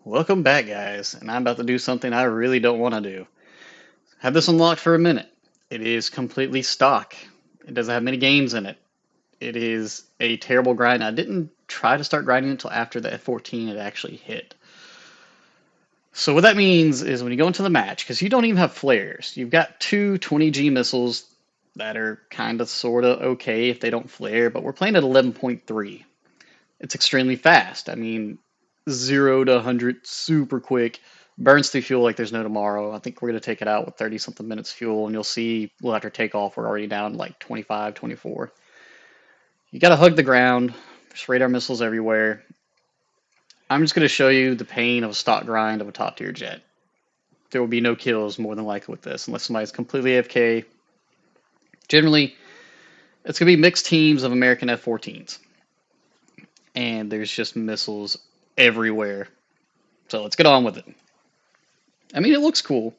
Welcome back, guys, and I'm about to do something I really don't want to do. Have this unlocked for a minute. It is completely stock. It doesn't have many games in it. It is a terrible grind. I didn't try to start grinding until after the F-14 had actually hit. So what that means is when you go into the match, because you don't even have flares, you've got two 20G missiles that are kind of sort of okay if they don't flare, but we're playing at 11.3. It's extremely fast. I mean, 0 to 100 super quick. Burns through fuel like there's no tomorrow. I think we're going to take it out with 30 something minutes fuel, and you'll see we'll after takeoff, we're already down like 25, 24. You got to hug the ground. There's radar missiles everywhere. I'm just going to show you the pain of a stock grind of a top tier jet. There will be no kills more than likely with this unless somebody's completely AFK. Generally, it's going to be mixed teams of American F-14s. And there's just missiles everywhere. So let's get on with it. I mean, it looks cool.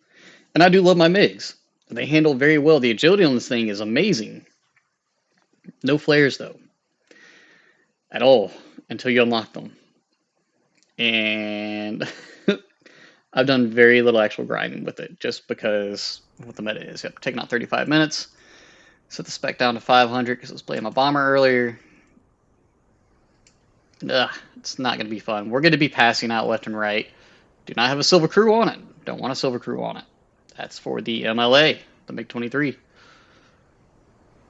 And I do love my MiGs. They handle very well. The agility on this thing is amazing. No flares, though. At all. Until you unlock them. And I've done very little actual grinding with it. Just because of what the meta is. Yep, taking out 35 minutes. Set the spec down to 500 because I was playing my bomber earlier. Ugh, it's not going to be fun. We're going to be passing out left and right. Do not have a silver crew on it. Don't want a silver crew on it. That's for the MLA, the Mig-23.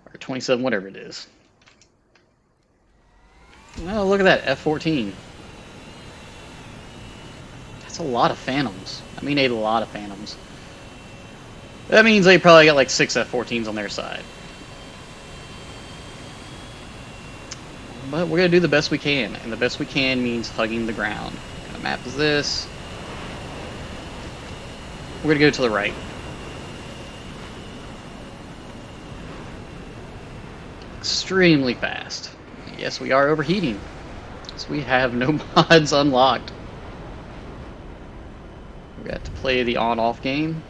Or 27, whatever it is. Oh, look at that, F-14. That's a lot of Phantoms. I mean, a lot of Phantoms. That means they probably got like 6 F-14s on their side. But we're going to do the best we can. And the best we can means hugging the ground. What kind of map is this? We're going to go to the right. Extremely fast. Yes, we are overheating. So we have no mods unlocked. We got to play the on-off game.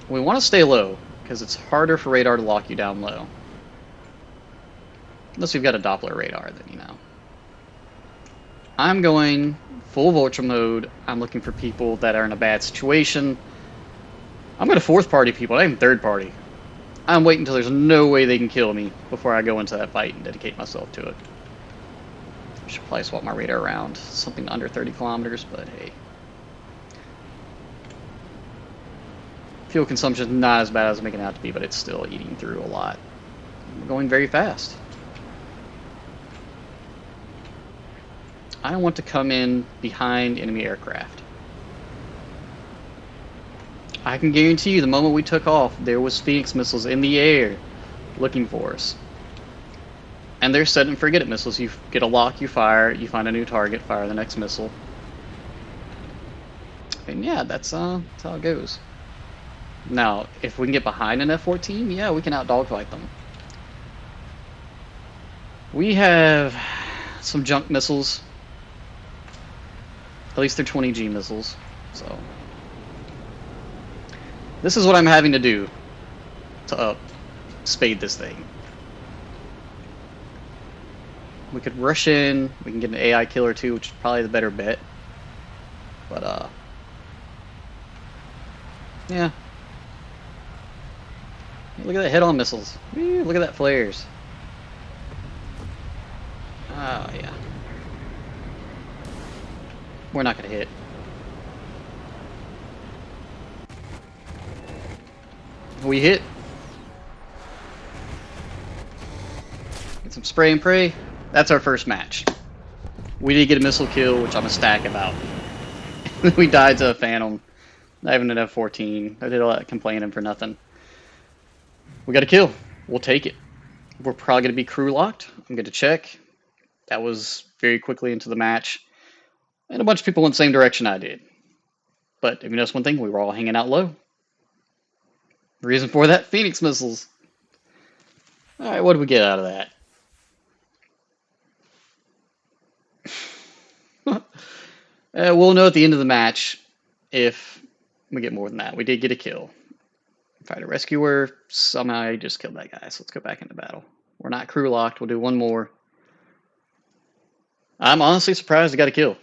We want to stay low, because it's harder for radar to lock you down low. Unless we've got a Doppler radar, then you know. I'm going full Vulture mode. I'm looking for people that are in a bad situation. I'm going to fourth party people, not even third party. I'm waiting until there's no way they can kill me before I go into that fight and dedicate myself to it. I should probably swap my radar around. Something under 30 kilometers, but hey. Fuel consumption is not as bad as I'm making it out to be, but it's still eating through a lot. We're going very fast. I want to come in behind enemy aircraft. I can guarantee you the moment we took off, there was Phoenix missiles in the air looking for us. And they're set and forget it missiles. You get a lock, you fire, you find a new target, fire the next missile. And yeah, that's how it goes. Now, if we can get behind an F-14, yeah, we can out-dogfight them. We have some junk missiles. At least they're 20G missiles, so. This is what I'm having to do to spade this thing. We could rush in, we can get an AI killer too, which is probably the better bet. But, yeah. Look at that head-on missiles. Woo, look at that flares. Oh, yeah. We're not going to hit. We hit. Get some spray and pray. That's our first match. We did get a missile kill, which I'm a stack about. We died to a Phantom. Not even an F-14. I did all that complaining for nothing. We got a kill. We'll take it. We're probably going to be crew locked. I'm going to check. That was very quickly into the match. And a bunch of people in the same direction I did. But if you notice one thing, we were all hanging out low. The reason for that? Phoenix missiles. Alright, what did we get out of that? We'll know at the end of the match if we get more than that. We did get a kill. Fighter rescuer. Somehow I just killed that guy, so let's go back into battle. We're not crew locked. We'll do one more. I'm honestly surprised I got a kill.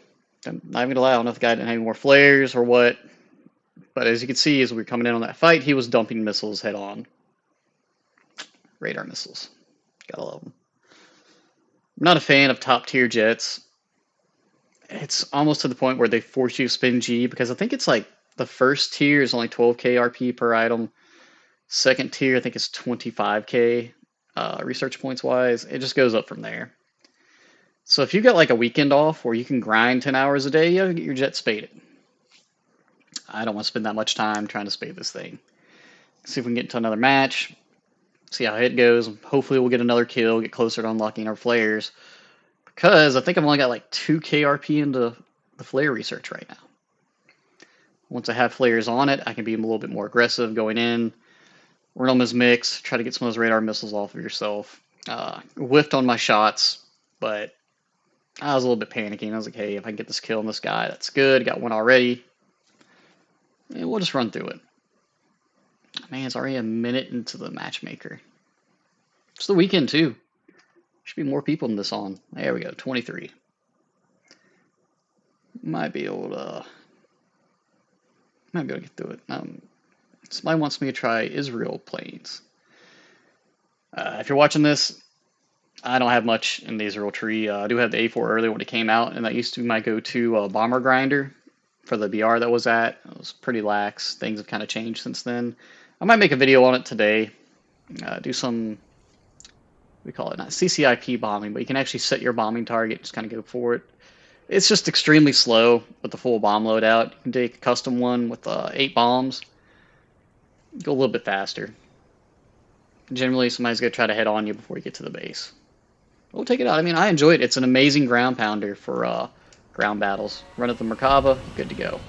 I'm not even gonna lie, I don't know if the guy didn't have any more flares or what, but as you can see, as we were coming in on that fight, he was dumping missiles head on. Radar missiles. Gotta love them. I'm not a fan of top tier jets. It's almost to the point where they force you to spin G because I think it's like the first tier is only 12k RP per item. Second tier, I think, is 25k research points wise. It just goes up from there. So if you got like a weekend off where you can grind 10 hours a day, you gotta get your jet spaded. I don't want to spend that much time trying to spade this thing. See if we can get into another match. See how it goes. Hopefully we'll get another kill, get closer to unlocking our flares. Because I think I've only got like 2k RP into the flare research right now. Once I have flares on it, I can be a little bit more aggressive going in. Run on this mix, try to get some of those radar missiles off of yourself. Whiffed on my shots, but I was a little bit panicking. I was like, hey, if I can get this kill on this guy, that's good. Got one already. And we'll just run through it. Man, it's already a minute into the matchmaker. It's the weekend, too. Should be more people than this on. There we go, 23. Might be able to get through it. Somebody wants me to try Israel planes. If you're watching this, I don't have much in the Israel tree. I do have the A4 earlier when it came out, and that used to be my go-to bomber grinder for the BR that was at. It was pretty lax. Things have kind of changed since then. I might make a video on it today. Do some, we call it not CCIP bombing, but you can actually set your bombing target, just kind of go for it. It's just extremely slow with the full bomb loadout. You can take a custom one with 8 bombs. Go a little bit faster. Generally, somebody's going to try to head on you before you get to the base. We'll take it out. I mean, I enjoy it. It's an amazing ground pounder for ground battles. Run at the Merkava, good to go.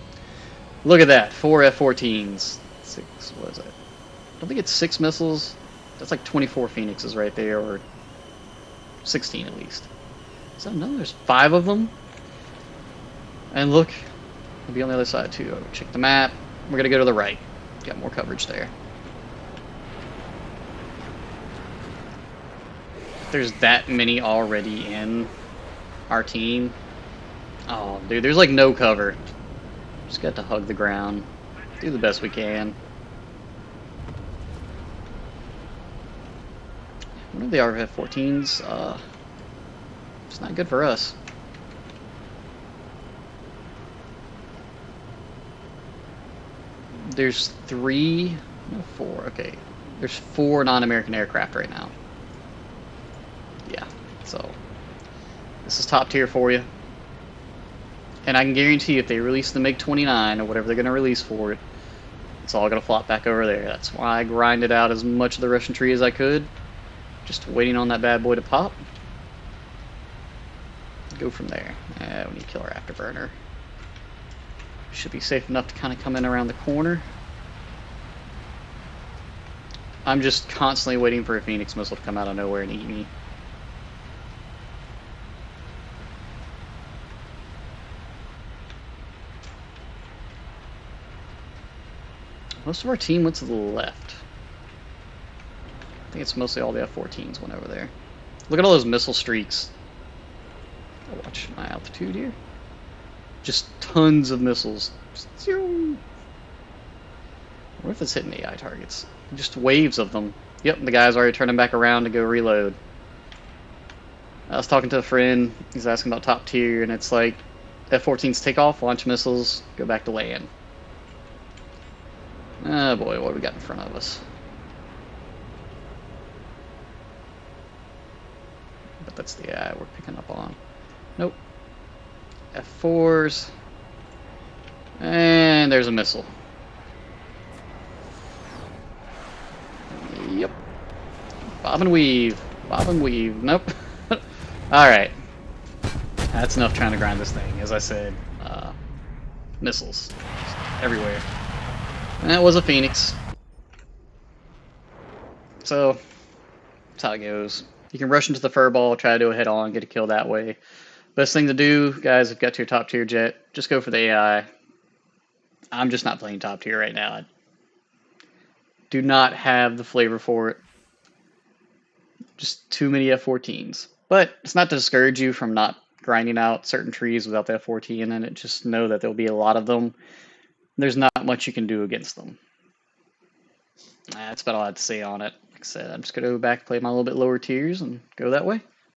Look at that, 4 F-14s. 6, what is it? I don't think it's 6 missiles. That's like 24 Phoenixes right there, or 16 at least. So no, there's 5 of them. And look, we'll be on the other side too. Check the map. We're gonna go to the right. Got more coverage there. There's that many already in our team. Oh, dude, there's like no cover. Just got to hug the ground. Do the best we can. One of the RF-14s, it's not good for us. There's 3, no 4, okay. There's 4 non-American aircraft right now. Yeah, so this is top tier for you. And I can guarantee if they release the Mig-21 or whatever they're going to release for it, it's all going to flop back over there. That's why I grinded out as much of the Russian tree as I could. Just waiting on that bad boy to pop. Go from there. We need to kill our afterburner. Should be safe enough to kind of come in around the corner. I'm just constantly waiting for a Phoenix missile to come out of nowhere and eat me. Most of our team went to the left. I think it's mostly all the F-14s went over there. Look at all those missile streaks. I'll watch my altitude here. Just tons of missiles. What if it's hitting AI targets? Just waves of them. Yep, the guy's already turning back around to go reload. I was talking to a friend. He's asking about top tier, and it's like F-14s take off, launch missiles, go back to land. Oh boy, what do we got in front of us? But that's the AI we're picking up on. Nope. F4s. And there's a missile. Yep. Bob and weave. Bob and weave. Nope. Alright. That's enough trying to grind this thing. As I said, missiles. Everywhere. And that was a Phoenix. So, that's how it goes. You can rush into the furball, try to do a head-on, get a kill that way. Best thing to do, guys, if you got your top tier jet, just go for the AI. I'm just not playing top tier right now. I do not have the flavor for it. Just too many F-14s. But it's not to discourage you from not grinding out certain trees without the F14 in it. Just know that there'll be a lot of them. There's not much you can do against them. That's about all I had to say on it. Like I said, I'm just going to go back, play my little bit lower tiers, and go that way.